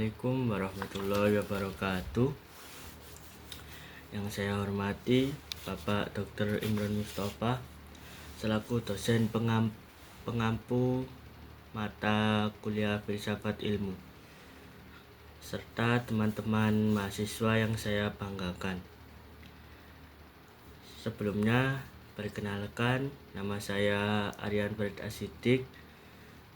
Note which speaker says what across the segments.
Speaker 1: Assalamualaikum warahmatullahi wabarakatuh. Yang saya hormati Bapak Dr. Imron Mustafa selaku dosen pengampu mata kuliah filsafat ilmu, serta teman-teman mahasiswa yang saya banggakan. Sebelumnya, perkenalkan, nama saya Aryan Farid Asidik.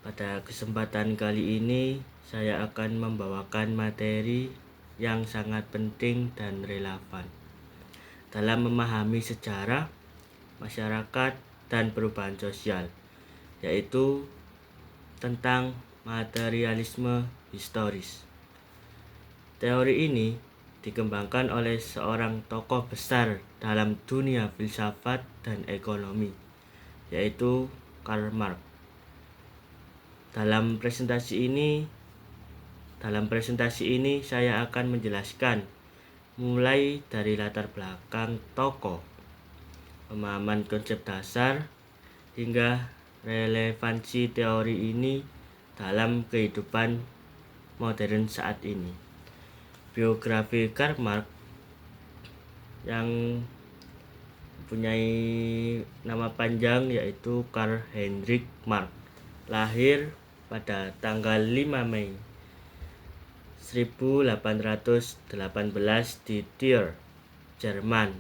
Speaker 1: Pada kesempatan kali ini, saya akan membawakan materi yang sangat penting dan relevan dalam memahami sejarah, masyarakat, dan perubahan sosial, yaitu tentang materialisme historis. Teori ini dikembangkan oleh seorang tokoh besar dalam dunia filsafat dan ekonomi, yaitu Karl Marx. Dalam presentasi ini saya akan menjelaskan mulai dari latar belakang tokoh, pemahaman konsep dasar, hingga relevansi teori ini dalam kehidupan modern saat ini. Biografi Karl Marx yang mempunyai nama panjang yaitu Karl Heinrich Marx, lahir pada tanggal 5 Mei 1818 di Trier, Jerman.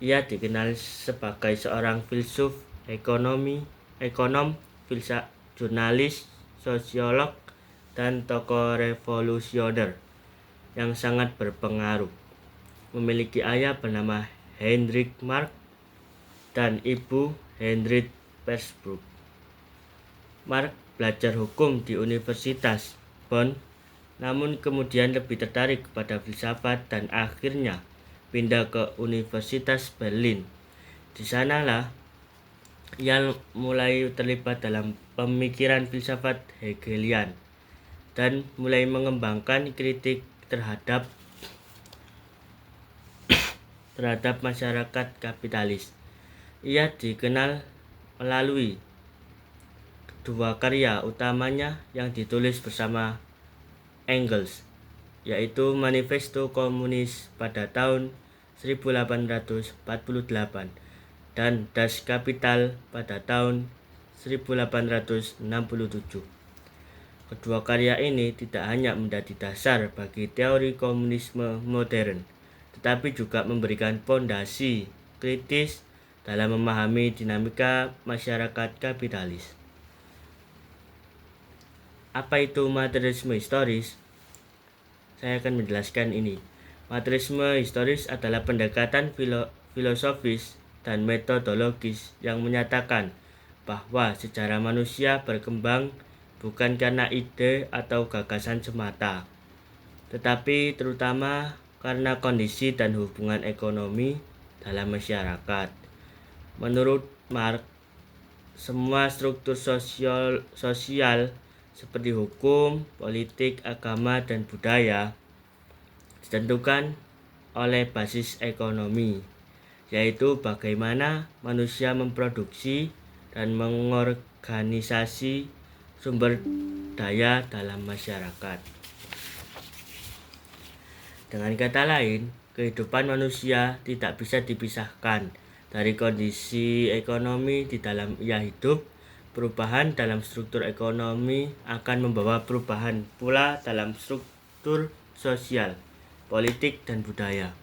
Speaker 1: Ia dikenal sebagai seorang filsuf, ekonom, jurnalis, sosiolog, dan tokoh revolusioner yang sangat berpengaruh. Memiliki ayah bernama Heinrich Marx dan ibu Henriette Persbruck. Marx belajar hukum di Universitas Bonn, namun kemudian lebih tertarik kepada filsafat dan akhirnya pindah ke Universitas Berlin. Di sanalah ia mulai terlibat dalam pemikiran filsafat Hegelian dan mulai mengembangkan kritik terhadap masyarakat kapitalis. Ia dikenal melalui dua karya utamanya yang ditulis bersama Engels, yaitu Manifesto Komunis pada tahun 1848 dan Das Kapital pada tahun 1867. Kedua karya ini tidak hanya menjadi dasar bagi teori komunisme modern, tetapi juga memberikan fondasi kritis dalam memahami dinamika masyarakat kapitalis. Apa itu materialisme historis? Saya akan menjelaskan ini. Materialisme historis adalah pendekatan filosofis dan metodologis yang menyatakan bahwa sejarah manusia berkembang bukan karena ide atau gagasan semata, tetapi terutama karena kondisi dan hubungan ekonomi dalam masyarakat. Menurut Marx, semua struktur sosial seperti hukum, politik, agama, dan budaya ditentukan oleh basis ekonomi, yaitu bagaimana manusia memproduksi dan mengorganisasi sumber daya dalam masyarakat. Dengan kata lain, kehidupan manusia tidak bisa dipisahkan dari kondisi ekonomi di dalam ia hidup. Perubahan dalam struktur ekonomi akan membawa perubahan pula dalam struktur sosial, politik, dan budaya.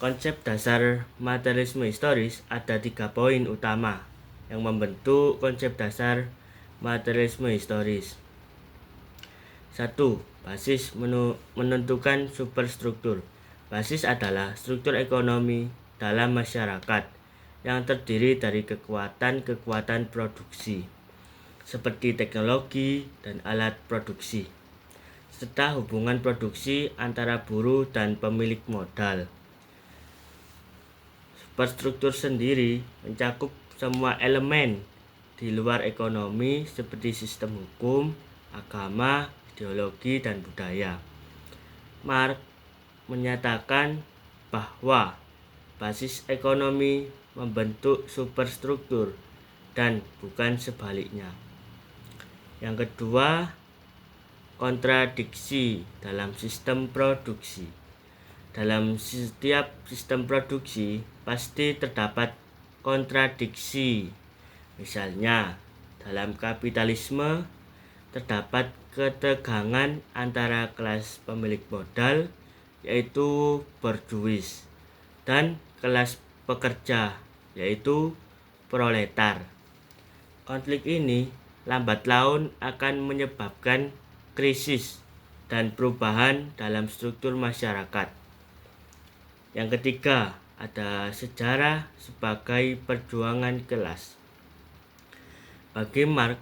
Speaker 1: Konsep dasar materialisme historis ada 3 poin utama yang membentuk konsep dasar materialisme historis. 1. Basis menentukan superstruktur. Basis adalah struktur ekonomi dalam masyarakat yang terdiri dari kekuatan produksi, seperti teknologi dan alat produksi, serta hubungan produksi antara buruh dan pemilik modal. Superstruktur sendiri mencakup semua elemen di luar ekonomi seperti sistem hukum, agama, ideologi, dan budaya. Marx menyatakan bahwa basis ekonomi membentuk superstruktur dan bukan sebaliknya. Yang kedua, kontradiksi dalam sistem produksi. Dalam setiap sistem produksi pasti terdapat kontradiksi. Misalnya, dalam kapitalisme terdapat ketegangan antara kelas pemilik modal, yaitu borjuis, dan kelas pekerja, yaitu proletar. Konflik ini lambat laun akan menyebabkan krisis dan perubahan dalam struktur masyarakat. Yang ketiga, ada sejarah sebagai perjuangan kelas. Bagi Marx,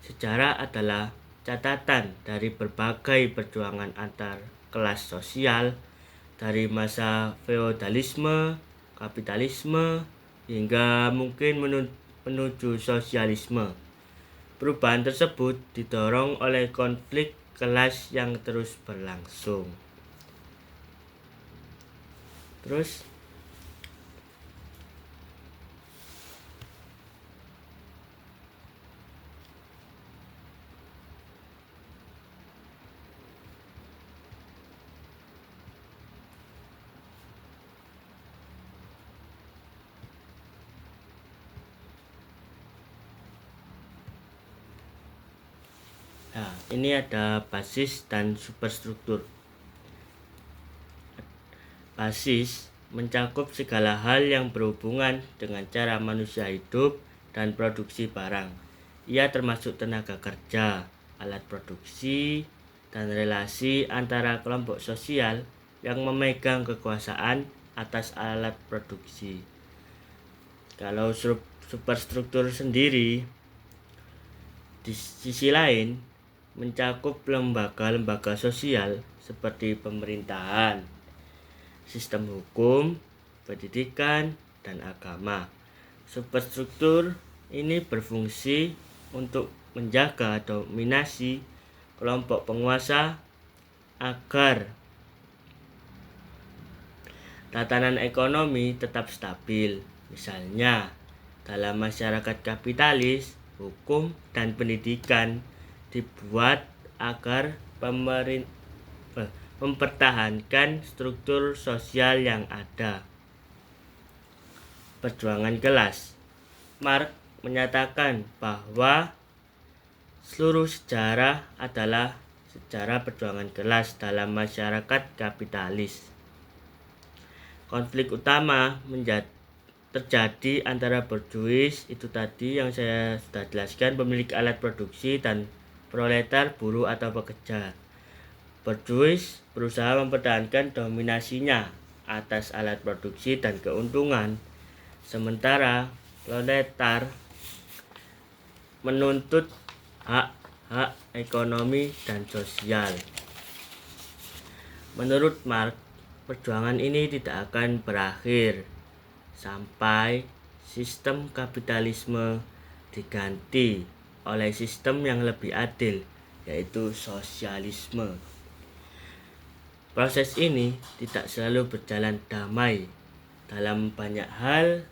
Speaker 1: sejarah adalah catatan dari berbagai perjuangan antar kelas sosial dari masa feodalisme, kapitalisme, hingga mungkin menuju sosialisme. Perubahan tersebut didorong oleh konflik kelas yang terus berlangsung. Nah, ini ada basis dan superstruktur. Basis mencakup segala hal yang berhubungan dengan cara manusia hidup dan produksi barang. Ia termasuk tenaga kerja, alat produksi, dan relasi antara kelompok sosial yang memegang kekuasaan atas alat produksi. Kalau superstruktur sendiri, di sisi lain, mencakup lembaga-lembaga sosial seperti pemerintahan, sistem hukum, pendidikan, dan agama. Superstruktur ini berfungsi untuk menjaga dominasi kelompok penguasa agar tatanan ekonomi tetap stabil. Misalnya, dalam masyarakat kapitalis, hukum dan pendidikan dibuat agar mempertahankan struktur sosial yang ada. Perjuangan kelas. Marx menyatakan bahwa seluruh sejarah adalah sejarah perjuangan kelas dalam masyarakat kapitalis. Konflik utama terjadi antara borjuis, itu tadi yang saya sudah jelaskan, pemilik alat produksi, dan proletar, buruh atau pekerja. Borjuis berusaha mempertahankan dominasinya atas alat produksi dan keuntungan, sementara proletar menuntut hak-hak ekonomi dan sosial. Menurut Marx, perjuangan ini tidak akan berakhir sampai sistem kapitalisme diganti oleh sistem yang lebih adil, yaitu sosialisme. Proses ini tidak selalu berjalan damai. Dalam banyak hal,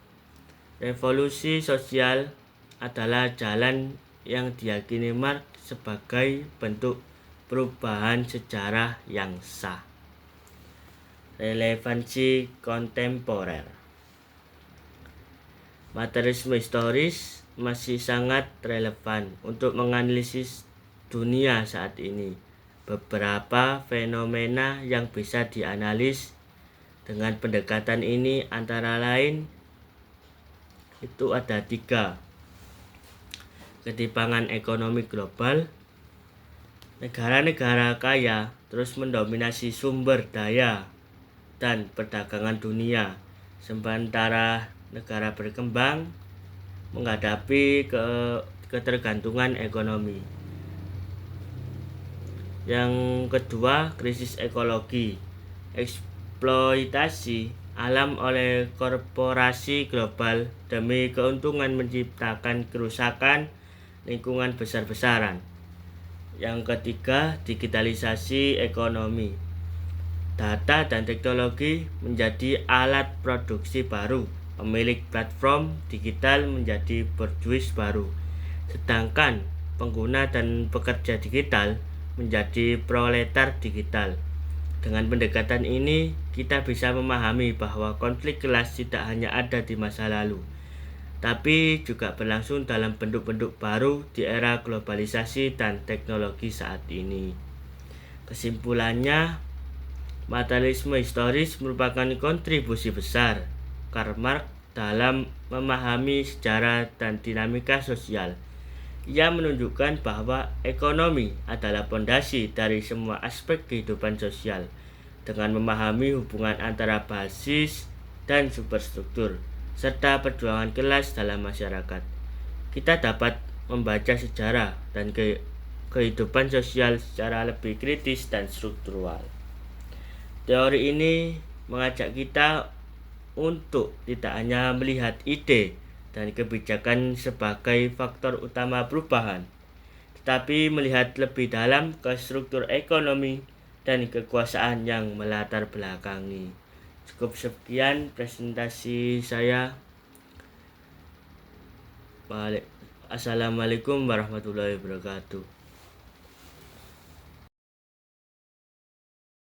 Speaker 1: revolusi sosial adalah jalan yang diyakini Marx sebagai bentuk perubahan sejarah yang sah. Relevansi kontemporer. Materialisme historis masih sangat relevan untuk menganalisis dunia saat ini. Beberapa fenomena yang bisa dianalisis dengan pendekatan ini antara lain itu ada 3. Ketimpangan ekonomi global. Negara-negara kaya terus mendominasi sumber daya dan perdagangan dunia, sementara negara berkembang menghadapi ketergantungan ekonomi. Yang kedua, krisis ekologi. Eksploitasi alam oleh korporasi global demi keuntungan menciptakan kerusakan lingkungan besar-besaran. Yang ketiga, digitalisasi ekonomi. Data dan teknologi menjadi alat produksi baru. Pemilik platform digital menjadi borjuis baru, sedangkan pengguna dan pekerja digital menjadi proletar digital. Dengan pendekatan ini, kita bisa memahami bahwa konflik kelas tidak hanya ada di masa lalu, tapi juga berlangsung dalam bentuk-bentuk baru di era globalisasi dan teknologi saat ini. Kesimpulannya, materialisme historis merupakan kontribusi besar Karl Marx dalam memahami sejarah dan dinamika sosial. Ia menunjukkan bahwa ekonomi adalah fondasi dari semua aspek kehidupan sosial. Dengan memahami hubungan antara basis dan superstruktur, serta perjuangan kelas dalam masyarakat, kita dapat membaca sejarah dan kehidupan sosial secara lebih kritis dan struktural. Teori ini mengajak kita untuk tidak hanya melihat ide dan kebijakan sebagai faktor utama perubahan, tetapi melihat lebih dalam ke struktur ekonomi dan kekuasaan yang melatar belakangi. Cukup sekian presentasi saya. Assalamualaikum warahmatullahi wabarakatuh.